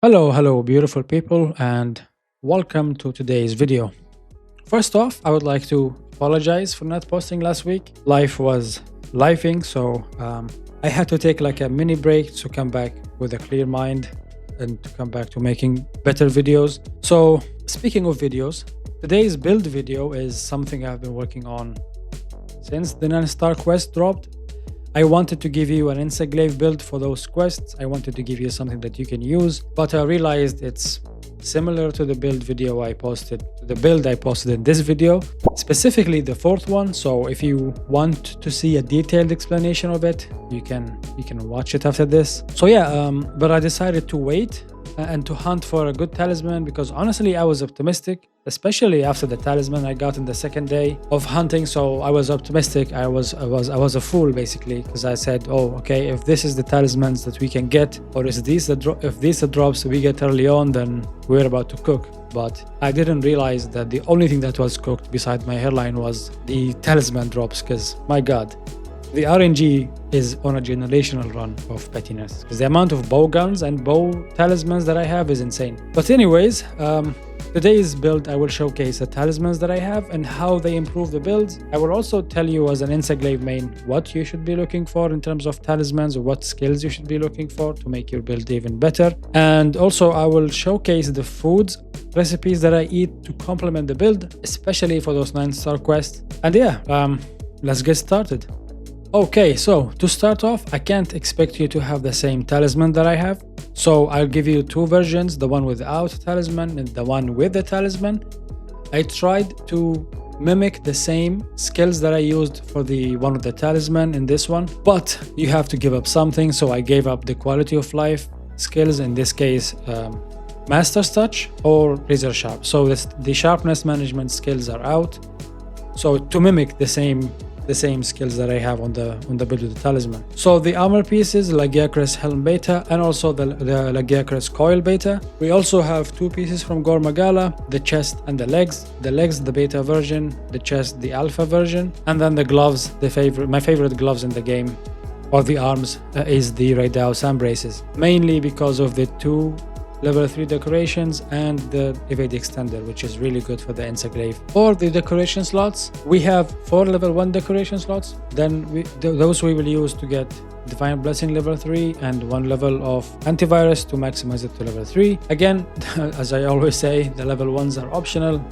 Hello, beautiful people, and welcome to today's video. First off, I would like to apologize for not posting last week. Life was lifing, so I had to take like a mini break to come back with a clear mind and to come back to making better videos. So, speaking of videos, today's build video is something I've been working on since the 9-star quest dropped. I wanted to give you an Insect Glaive build for those quests. I wanted to give you something that you can use, but I realized it's similar to the build I posted in this video, specifically the fourth one. So if you want to see a detailed explanation of it, you can watch it after this. So yeah, but I decided to wait and to hunt for a good talisman because honestly I was optimistic, especially after the talisman I got in the second day of hunting. So I was optimistic. I was a fool basically, because I said, oh okay, if this is the talismans that we can get, or if these are the drops we get early on, then we're about to cook. But I didn't realize that the only thing that was cooked beside my hairline was the talisman drops, because my god, the RNG is on a generational run of pettiness, because the amount of bow guns and bow talismans that I have is insane. But anyways, today's build I will showcase the talismans that I have and how they improve the builds. I will also tell you as an Insect Glaive main what you should be looking for in terms of talismans, or what skills you should be looking for to make your build even better. And also I will showcase the foods recipes that I eat to complement the build, especially for those 9-star quests. And yeah, let's get started. Okay, so to start off, I can't expect you to have the same talisman that I have. So I'll give you two versions, the one without talisman and the one with the talisman. I tried to mimic the same skills that I used for the one with the talisman in this one, but you have to give up something. So I gave up the quality of life skills, in this case, Master's Touch or Razor Sharp. So the sharpness management skills are out. So to mimic the same skills that I have on the build with the talisman. So the armor pieces, Lagiacrus Helm Beta and also the Lagiacrus Coil Beta. We also have two pieces from Gore Magala, the chest and the legs. The legs, the beta version, the chest, the alpha version, and then the gloves, my favorite gloves in the game, or the arms, is the Raidaus Braces, mainly because of the two level 3 decorations and the evade extender, which is really good for the Insect Glaive. For the decoration slots, we have 4 level 1 decoration slots. Then those we will use to get Divine Blessing level 3 and 1 level of antivirus to maximize it to level 3. Again, as I always say, the level 1s are optional.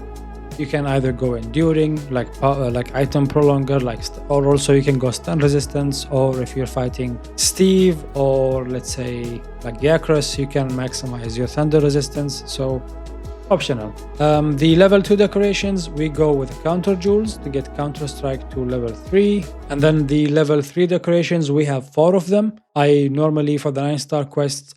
You can either go enduring, like item prolonger, or also you can go stun resistance, or if you're fighting Steve or let's say like Giacrus, you can maximize your thunder resistance. So optional. The level 2 decorations, we go with counter jewels to get Counterstrike to level 3, and then the level 3 decorations, we have 4 of them. I normally, for the 9-star quests,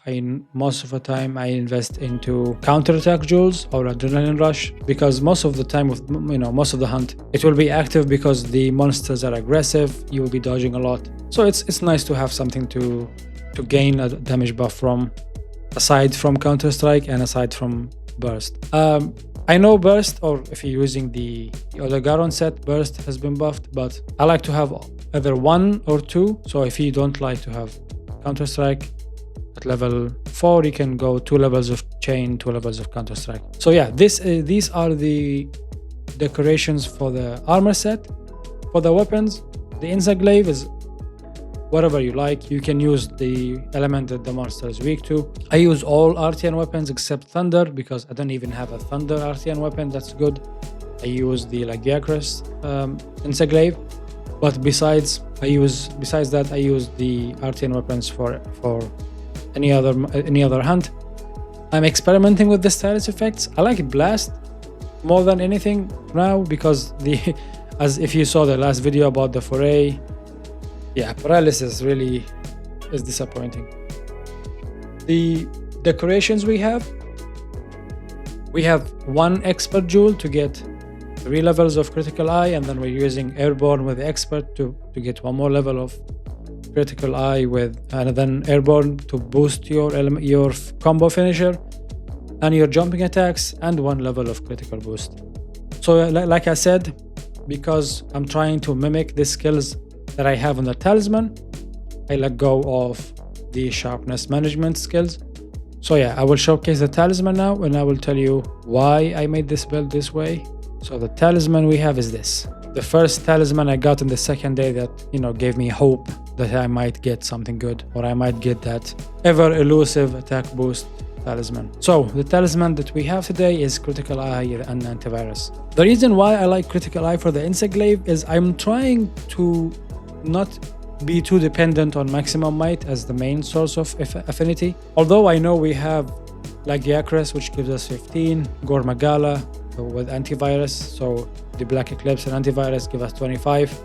most of the time I invest into counterattack jewels or adrenaline rush, because most of the time with most of the hunt it will be active because the monsters are aggressive. You will be dodging a lot, so it's nice to have something to gain a damage buff from, aside from Counterstrike and aside from burst. I know burst, or if you're using the Odogaron set, burst has been buffed, but I like to have either 1 or 2. So if you don't like to have Counterstrike at level 4, you can go 2 levels of chain, 2 levels of Counterstrike. So yeah, these are the decorations for the armor set. For the weapons, the Insect Glaive is whatever you like. You can use the element that the monster is weak to. I use all Artian weapons except Thunder, because I don't even have a Thunder Artian weapon that's good. I use the Lagiacrus Insect Glaive, but besides that, I use the Artian weapons for any other hunt. I'm experimenting with the status effects. I like Blast more than anything now, because as if you saw the last video about the foray, yeah, paralysis really is disappointing. The decorations we have 1 expert jewel to get 3 levels of critical eye, and then we're using airborne with expert to get 1 more level of critical eye with, and then airborne to boost your combo finisher and your jumping attacks, and 1 level of critical boost. So like I said, because I'm trying to mimic the skills that I have on the talisman, I let go of the sharpness management skills So yeah, I will showcase the talisman now, and I will tell you why I made this build this way. So the talisman we have is this. The first talisman I got in the second day that, gave me hope that I might get something good, or I might get that ever elusive attack boost talisman. So the talisman that we have today is Critical Eye and Antivirus. The reason why I like Critical Eye for the Insect Glaive is I'm trying to not be too dependent on maximum might as the main source of affinity. Although I know we have Lagiacrus, which gives us 15, Gormagala with antivirus, so the Black Eclipse and antivirus give us 25.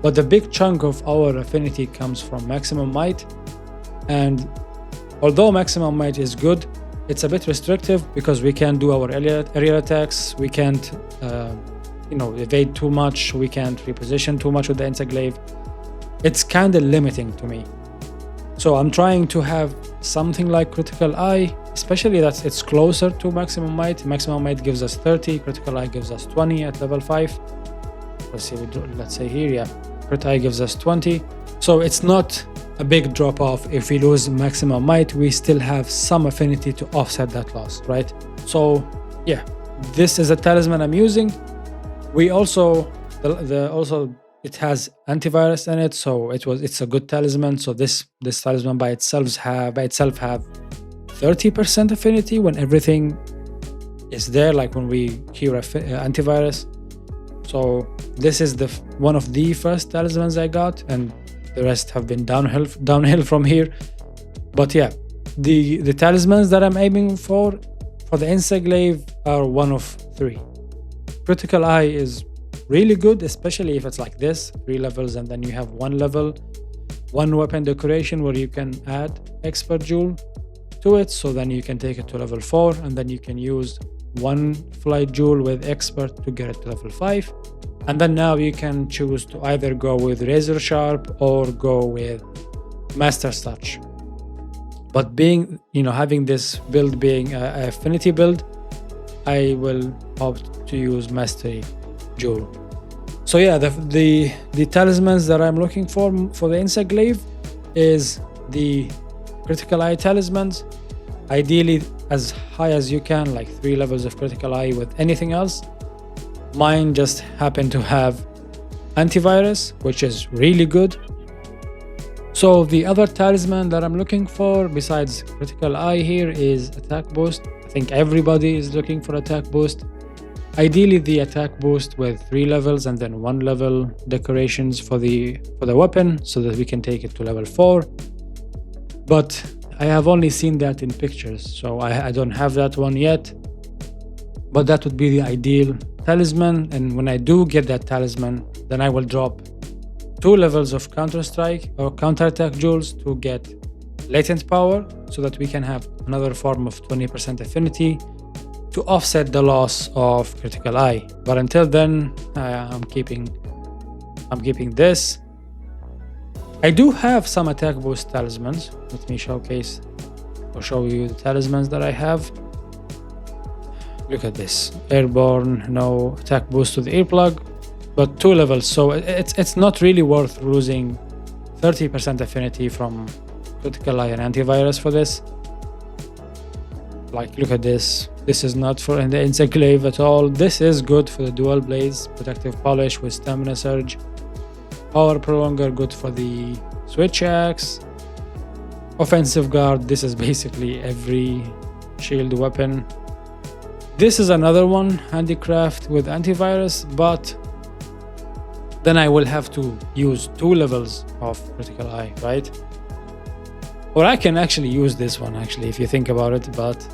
But the big chunk of our affinity comes from maximum might, and although maximum might is good, it's a bit restrictive because we can't do our aerial attacks, we can't evade too much, we can't reposition too much with the Insect Glaive. It's kind of limiting to me. So I'm trying to have something like Critical Eye, especially that it's closer to maximum might. Maximum might gives us 30, Critical Eye gives us 20 at level 5. Let's say here, yeah, Critical Eye gives us 20. So it's not a big drop off. If we lose maximum might, we still have some affinity to offset that loss, right? So yeah, this is a talisman I'm using. We also, it has antivirus in it, so it's a good talisman. So this talisman by itself have 30% affinity when everything is there, like when we cure antivirus. So this is one of the first talismans I got, and the rest have been downhill from here. But yeah, the talismans that I'm aiming for the Insect Glaive are one of 3. Critical Eye is really good, especially if it's like this, 3 levels, and then you have 1 level, 1 weapon decoration where you can add Expert Jewel to it, so then you can take it to level 4, and then you can use 1 Flight Jewel with Expert to get it to level 5. And then now you can choose to either go with Razor Sharp or go with Master's Touch. But having this build being an affinity build, I will opt to use Mastery Jewel. So yeah, the talismans that I'm looking for the Insect Glaive is the Critical Eye talismans, ideally as high as you can, like 3 levels of Critical Eye with anything else. Mine just happen to have antivirus, which is really good. So the other talisman that I'm looking for besides Critical Eye here is attack boost. I think everybody is looking for attack boost. Ideally the attack boost with 3 levels and then 1 level decorations for the weapon, so that we can take it to level 4. But I have only seen that in pictures, so I don't have that one yet. But that would be the ideal talisman, and when I do get that talisman, then I will drop 2 levels of Counterstrike or Counterattack Jewels to get latent power, so that we can have another form of 20% affinity to offset the loss of Critical Eye. But until then, I'm keeping this. I do have some attack boost talismans. Let me show you the talismans that I have. Look at this. Airborne, no attack boost to the earplug, but 2 levels. So it's not really worth losing 30% affinity from Critical Eye and antivirus for this. Like, look at this. This is not for the Insect Glaive at all. This is good for the dual blades, protective polish with stamina surge, power prolonger, good for the switch axe, offensive guard. This is basically every shield weapon. This is another one, handicraft with antivirus, but then I will have to use 2 levels of Critical Eye, right? Or I can actually use this one, actually, if you think about it, but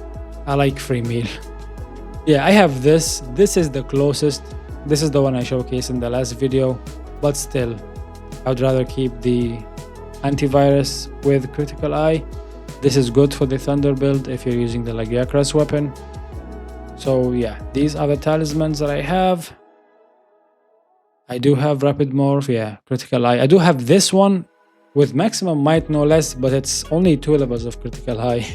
I like free meal. Yeah, I have this. This is the closest. This is the one I showcased in the last video, but still, I would rather keep the antivirus with Critical Eye. This is good for the Thunder build if you're using the Lagiacrus weapon. So yeah, these are the talismans that I have. I do have Rapid Morph, yeah, Critical Eye. I do have this one with maximum might, no less, but it's only 2 levels of Critical Eye.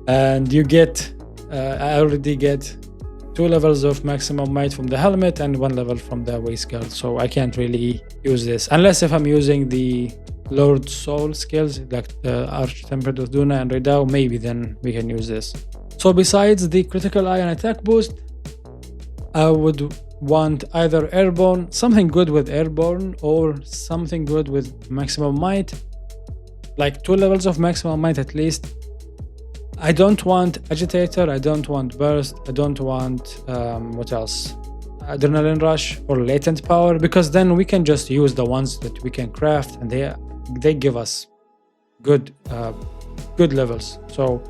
And you get, I already get 2 levels of maximum might from the helmet and 1 level from the waist guard. So I can't really use this unless if I'm using the Lord Soul skills like the Arch-Tempered with Duna and Redao, maybe then we can use this. So besides the critical eye and attack boost, I would want either airborne, something good with airborne, or something good with maximum might, like 2 levels of maximum might at least. I don't want agitator, I don't want burst, I don't want what else, adrenaline rush or latent power, because then we can just use the ones that we can craft and they give us good levels. So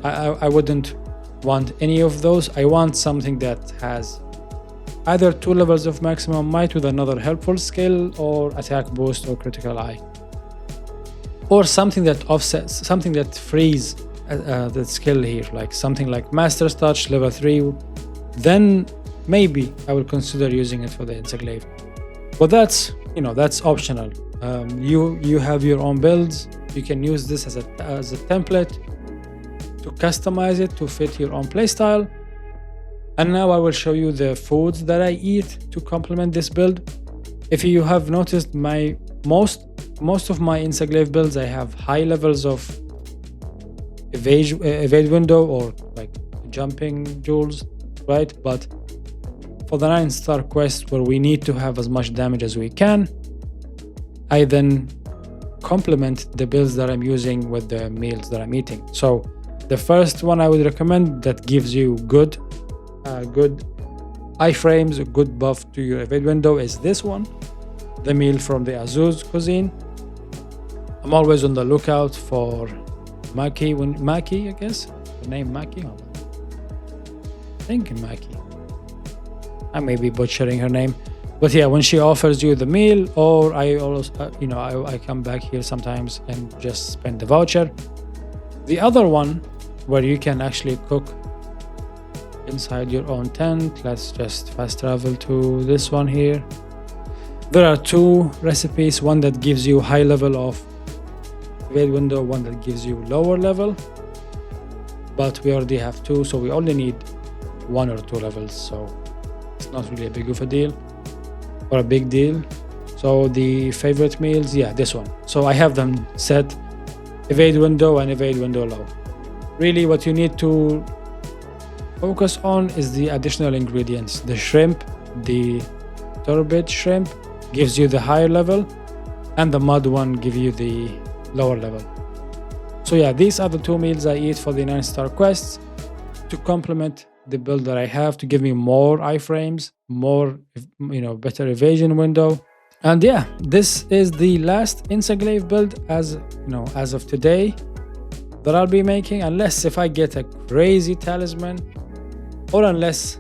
I wouldn't want any of those. I want something that has either 2 levels of maximum might with another helpful skill, or attack boost or critical eye, or something that offsets, something that frees the skill here, like something like Master's Touch level 3. Then maybe I will consider using it for the Insect Glaive, but that's optional. You have your own builds. You can use this as a template to customize it to fit your own playstyle. And now I will show you the foods that I eat to complement this build. If you have noticed, my most of my Insect Glaive builds, I have high levels of evade window or like jumping jewels, right? But for the 9-star quest, where we need to have as much damage as we can, I then complement the builds that I'm using with the meals that I'm eating. So the first one I would recommend that gives you good iframes, a good buff to your evade window, is this one, the meal from the Azuz cuisine. I'm always on the lookout for Maki, I guess the name Maki. I think Maki. I may be butchering her name, but yeah, when she offers you the meal, or I always, I come back here sometimes and just spend the voucher. The other one, where you can actually cook inside your own tent. Let's just fast travel to this one here. There are 2 recipes, one that gives you high level of evade window, one that gives you lower level, but we already have 2, so we only need 1 or 2 levels, so it's not really a big of a deal or a big deal. So the favorite meals, yeah, this one. So I have them set evade window and evade window low. Really what you need to focus on is the additional ingredients. The shrimp, the turbid shrimp gives you the higher level, and the mud one give you the lower level. So yeah, these are the 2 meals I eat for the 9-star quests to complement the build that I have, to give me more iframes, more better evasion window. And yeah, this is the last Insect Glaive build as of today that I'll be making, unless if I get a crazy talisman, or unless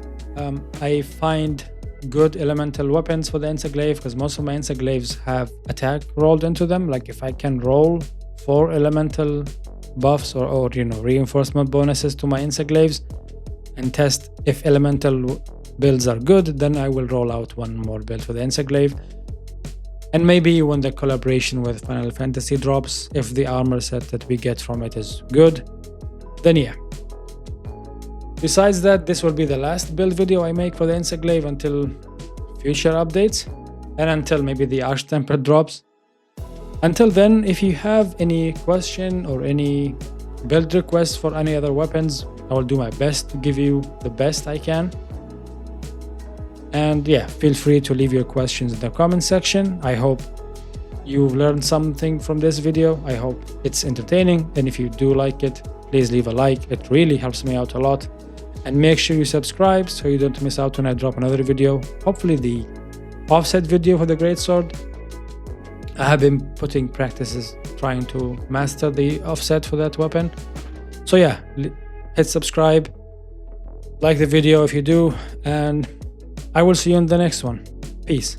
I find good elemental weapons for the Insect Glaive, because most of my Insect Glaives have attack rolled into them. Like if I can roll 4 elemental buffs or reinforcement bonuses to my Insect Glaives and test if elemental builds are good, then I will roll out 1 more build for the Insect Glaive. And maybe when the collaboration with Final Fantasy drops, if the armor set that we get from it is good, then yeah. Besides that, this will be the last build video I make for the Insect Glaive until future updates, and until maybe the Arch-Tempered drops. Until then, if you have any question or any build requests for any other weapons, I will do my best to give you the best I can. And yeah, feel free to leave your questions in the comment section. I hope you've learned something from this video. I hope it's entertaining, and if you do like it, please leave a like. It really helps me out a lot. And make sure you subscribe so you don't miss out when I drop another video. Hopefully the offset video for the greatsword. I have been putting practices trying to master the offset for that weapon. So yeah, hit subscribe, like the video if you do, and I will see you in the next one. Peace.